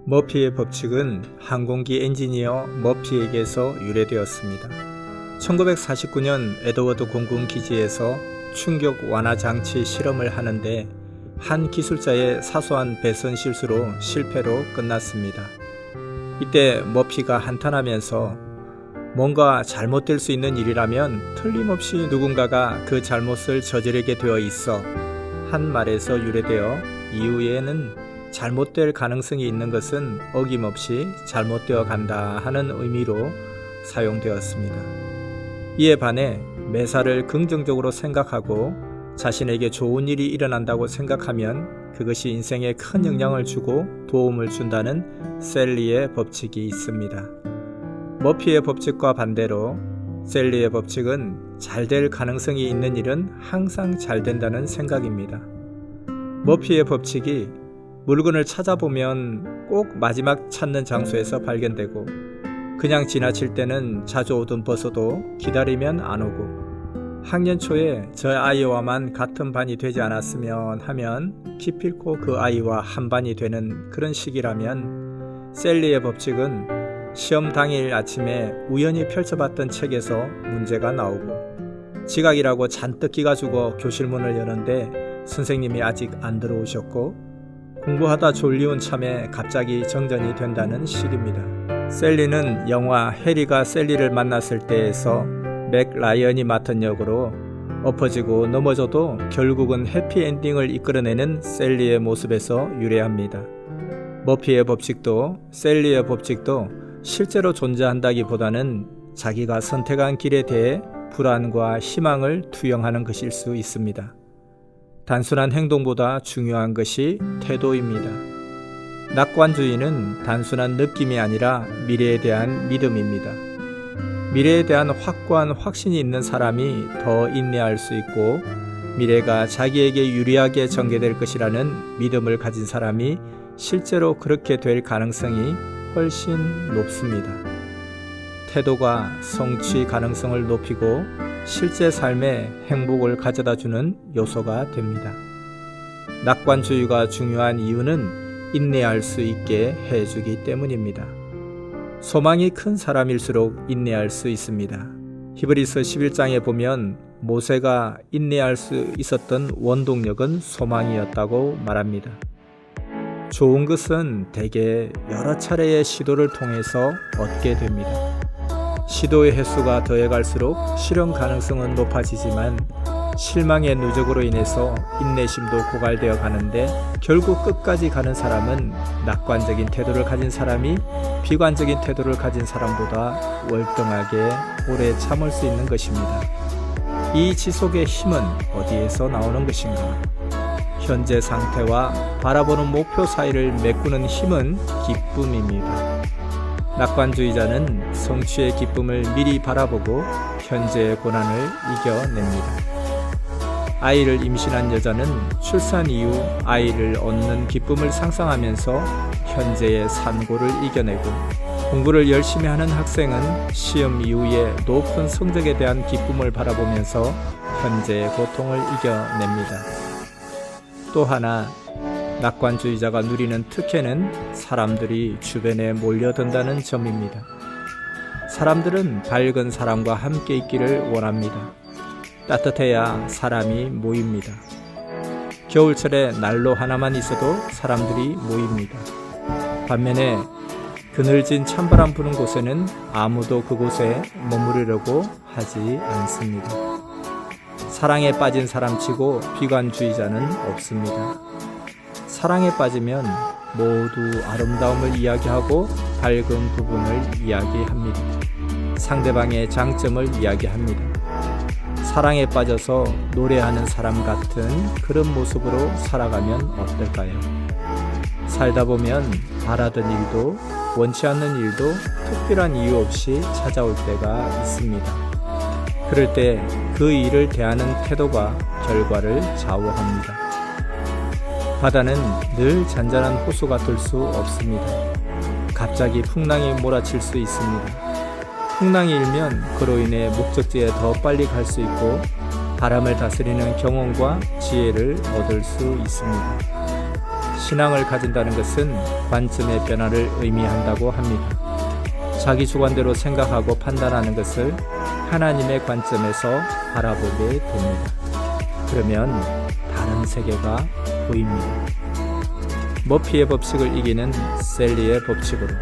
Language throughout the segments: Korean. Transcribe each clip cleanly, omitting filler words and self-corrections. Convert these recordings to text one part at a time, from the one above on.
머피의 법칙은 항공기 엔지니어 머피에게서 유래되었습니다. 1949년 에드워드 공군 기지에서 충격 완화 장치 실험을 하는데 한 기술자의 사소한 배선 실수로 실패로 끝났습니다. 이때 머피가 한탄하면서 뭔가 잘못될 수 있는 일이라면 틀림없이 누군가가 그 잘못을 저지르게 되어 있어 한 말에서 유래되어 이후에는 잘못될 가능성이 있는 것은 어김없이 잘못되어 간다 하는 의미로 사용되었습니다. 이에 반해 매사를 긍정적으로 생각하고 자신에게 좋은 일이 일어난다고 생각하면 그것이 인생에 큰 영향을 주고 도움을 준다는 셀리의 법칙이 있습니다. 머피의 법칙과 반대로 셀리의 법칙은 잘 될 가능성이 있는 일은 항상 잘 된다는 생각입니다. 머피의 법칙이 물건을 찾아보면 꼭 마지막 찾는 장소에서 발견되고 그냥 지나칠 때는 자주 오던 버스도 기다리면 안 오고 학년 초에 저 아이와만 같은 반이 되지 않았으면 하면 기필코 그 아이와 한 반이 되는 그런 시기라면 셀리의 법칙은 시험 당일 아침에 우연히 펼쳐봤던 책에서 문제가 나오고 지각이라고 잔뜩 기가 죽어 교실 문을 여는데 선생님이 아직 안 들어오셨고 공부하다 졸리운 참에 갑자기 정전이 된다는 시기입니다. 셀리는 영화 해리가 셀리를 만났을 때에서 맥 라이언이 맡은 역으로 엎어지고 넘어져도 결국은 해피엔딩을 이끌어내는 셀리의 모습에서 유래합니다. 머피의 법칙도 셀리의 법칙도 실제로 존재한다기보다는 자기가 선택한 길에 대해 불안과 희망을 투영하는 것일 수 있습니다. 단순한 행동보다 중요한 것이 태도입니다. 낙관주의는 단순한 느낌이 아니라 미래에 대한 믿음입니다. 미래에 대한 확고한 확신이 있는 사람이 더 인내할 수 있고 미래가 자기에게 유리하게 전개될 것이라는 믿음을 가진 사람이 실제로 그렇게 될 가능성이 훨씬 높습니다. 태도가 성취 가능성을 높이고 실제 삶에 행복을 가져다주는 요소가 됩니다. 낙관주의가 중요한 이유는 인내할 수 있게 해주기 때문입니다. 소망이 큰 사람일수록 인내할 수 있습니다. 히브리서 11장에 보면 모세가 인내할 수 있었던 원동력은 소망이었다고 말합니다. 좋은 것은 대개 여러 차례의 시도를 통해서 얻게 됩니다. 시도의 횟수가 더해갈수록 실현 가능성은 높아지지만 실망의 누적으로 인해서 인내심도 고갈되어 가는데 결국 끝까지 가는 사람은 낙관적인 태도를 가진 사람이 비관적인 태도를 가진 사람보다 월등하게 오래 참을 수 있는 것입니다. 이 지속의 힘은 어디에서 나오는 것인가? 현재 상태와 바라보는 목표 사이를 메꾸는 힘은 기쁨입니다. 낙관주의자는 성취의 기쁨을 미리 바라보고 현재의 고난을 이겨냅니다. 아이를 임신한 여자는 출산 이후 아이를 얻는 기쁨을 상상하면서 현재의 산고를 이겨내고 공부를 열심히 하는 학생은 시험 이후에 높은 성적에 대한 기쁨을 바라보면서 현재의 고통을 이겨냅니다. 또 하나 낙관주의자가 누리는 특혜는 사람들이 주변에 몰려든다는 점입니다. 사람들은 밝은 사람과 함께 있기를 원합니다. 따뜻해야 사람이 모입니다. 겨울철에 난로 하나만 있어도 사람들이 모입니다. 반면에 그늘진 찬바람 부는 곳에는 아무도 그곳에 머무르려고 하지 않습니다. 사랑에 빠진 사람치고 비관주의자는 없습니다. 사랑에 빠지면 모두 아름다움을 이야기하고 밝은 부분을 이야기합니다. 상대방의 장점을 이야기합니다. 사랑에 빠져서 노래하는 사람 같은 그런 모습으로 살아가면 어떨까요? 살다 보면 바라던 일도 원치 않는 일도 특별한 이유 없이 찾아올 때가 있습니다. 그럴 때 그 일을 대하는 태도가 결과를 좌우합니다. 바다는 늘 잔잔한 호수가 될 수 없습니다. 갑자기 풍랑이 몰아칠 수 있습니다. 풍랑이 일면 그로 인해 목적지에 더 빨리 갈 수 있고 바람을 다스리는 경험과 지혜를 얻을 수 있습니다. 신앙을 가진다는 것은 관점의 변화를 의미한다고 합니다. 자기 주관대로 생각하고 판단하는 것을 하나님의 관점에서 바라보게 됩니다. 그러면 다른 세계가 보입니다. 머피의 법칙을 이기는 셀리의 법칙으로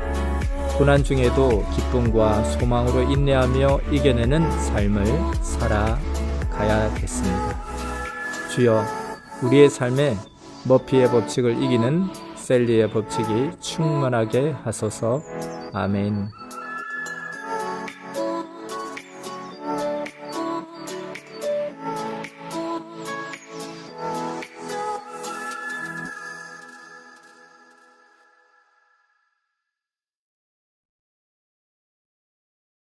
고난 중에도 기쁨과 소망으로 인내하며 이겨내는 삶을 살아가야겠습니다. 주여, 우리의 삶에 머피의 법칙을 이기는 셀리의 법칙이 충만하게 하소서. 아멘.